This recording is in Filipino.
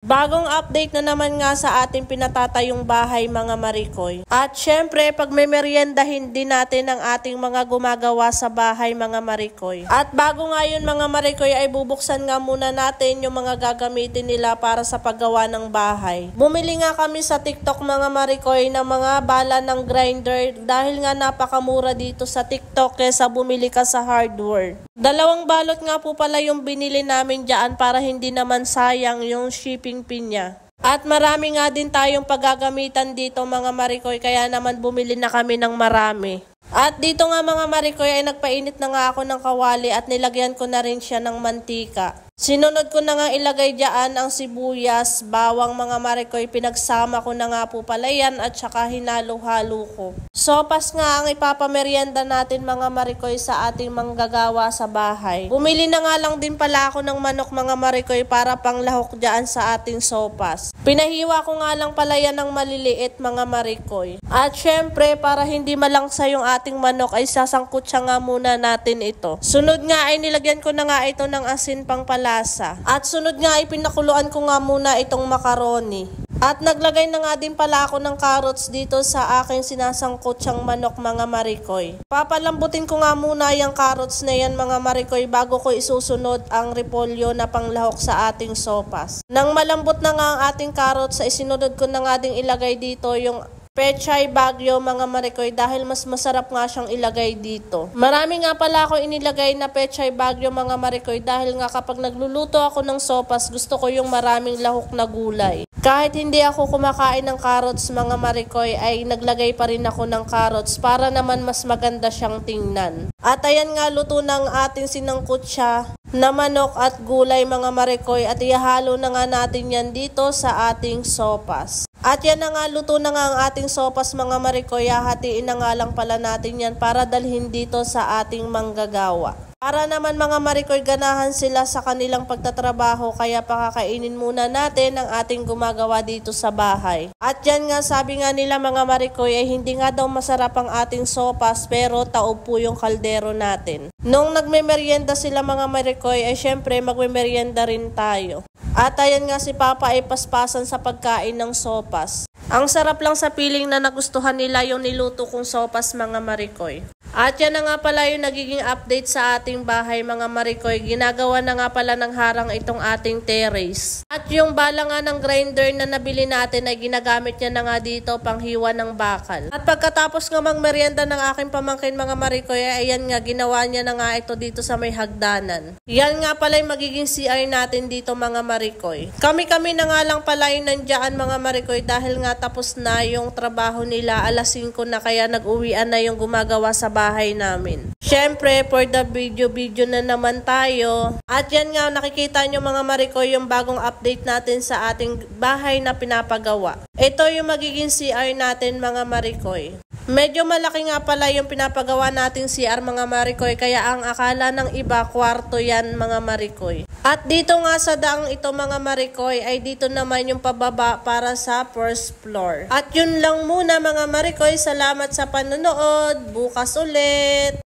Bagong update na naman nga sa ating pinatatayong bahay mga Marikoy. At syempre, pag may meriendahin din natin ang ating mga gumagawa sa bahay mga Marikoy. At bago nga yun mga Marikoy ay bubuksan nga muna natin yung mga gagamitin nila para sa paggawa ng bahay. Bumili nga kami sa TikTok mga Marikoy ng mga bala ng grinder dahil nga napakamura dito sa TikTok kesa bumili ka sa hardware. Dalawang balot nga po pala yung binili namin dyan para hindi naman sayang yung shipping fee niya. At marami nga din tayong paggagamitan dito mga Marikoy kaya naman bumili na kami ng marami. At dito nga mga Marikoy ay nagpainit na nga ako ng kawali at nilagyan ko na rin siya ng mantika. Sinunod ko na nga ilagay dyan ang sibuyas, bawang mga Marikoy, pinagsama ko na nga po pala yan at saka hinalo-halo ko. Sopas nga ang ipapamerienda natin mga Marikoy sa ating manggagawa sa bahay. Bumili na nga lang din pala ako ng manok mga Marikoy para panglahok dyan sa ating sopas. Pinahiwa ko nga lang pala yan ng maliliit mga Marikoy. At syempre para hindi malangsa yung ating manok ay sasangkot siya nga muna natin ito. Sunod nga ay nilagyan ko na nga ito ng asin pang pala. At sunod nga ay pinakuluan ko nga muna itong macaroni. At naglagay na nga din pala ako ng carrots dito sa aking sinasangkot siyang manok mga Marikoy. Papalambutin ko nga muna yung carrots na yan mga Marikoy bago ko isusunod ang repolyo na panglahok sa ating sopas. Nang malambot na nga ang ating carrots ay sinunod ko na nga ding ilagay dito yung Pechay Bagyo mga Marikoy dahil mas masarap nga siyang ilagay dito. Marami nga pala ako inilagay na Pechay Bagyo mga Marikoy dahil nga kapag nagluluto ako ng sopas gusto ko yung maraming lahok na gulay. Kahit hindi ako kumakain ng carrots mga Marikoy ay naglagay pa rin ako ng carrots para naman mas maganda siyang tingnan. At ayan nga luto ng ating sinangkot siya na manok at gulay mga Marikoy at ihalo na nga natin yan dito sa ating sopas. At yan na nga luto na nga ang ating sopas mga Marikoy, hahatiin na nga lang pala natin yan para dalhin dito sa ating manggagawa. Para naman mga Marikoy ganahan sila sa kanilang pagtatrabaho kaya pakakainin muna natin ang ating gumagawa dito sa bahay. At yan nga sabi nga nila mga Marikoy ay hindi nga daw masarap ang ating sopas pero taob po yung kaldero natin. Nung nagmemeryenda sila mga Marikoy ay syempre magmemeryenda rin tayo. At ayan nga si Papa ay paspasan sa pagkain ng sopas. Ang sarap lang sa piling na nagustuhan nila yung niluto kong sopas mga Marikoy. At yan na nga pala yung nagiging update sa ating bahay mga Marikoy. Ginagawa na nga pala ng harang itong ating terrace. At yung bala nga ng grinder na nabili natin ay ginagamit niya na nga dito panghiwa ng bakal. At pagkatapos nga magmerienda ng aking pamangkin mga Marikoy, ayan nga ginawa niya na nga ito dito sa may hagdanan. Yan nga pala yung magiging CR natin dito mga Marikoy. Kami na nga lang pala yung nandiyan mga Marikoy dahil nga tapos na yung trabaho nila alas 5 na kaya nag-uwian na yung gumagawa sa bahay namin. Syempre, for the video na naman tayo. At yan nga, nakikita nyo mga Marikoy yung bagong update natin sa ating bahay na pinapagawa. Ito yung magiging CR natin mga Marikoy. Medyo malaki nga pala yung pinapagawa nating CR mga Marikoy kaya ang akala ng iba kwarto yan mga Marikoy. At dito nga sa daang ito mga Marikoy ay dito naman yung pababa para sa first floor. At yun lang muna mga Marikoy, salamat sa panonood. Bukas ulit!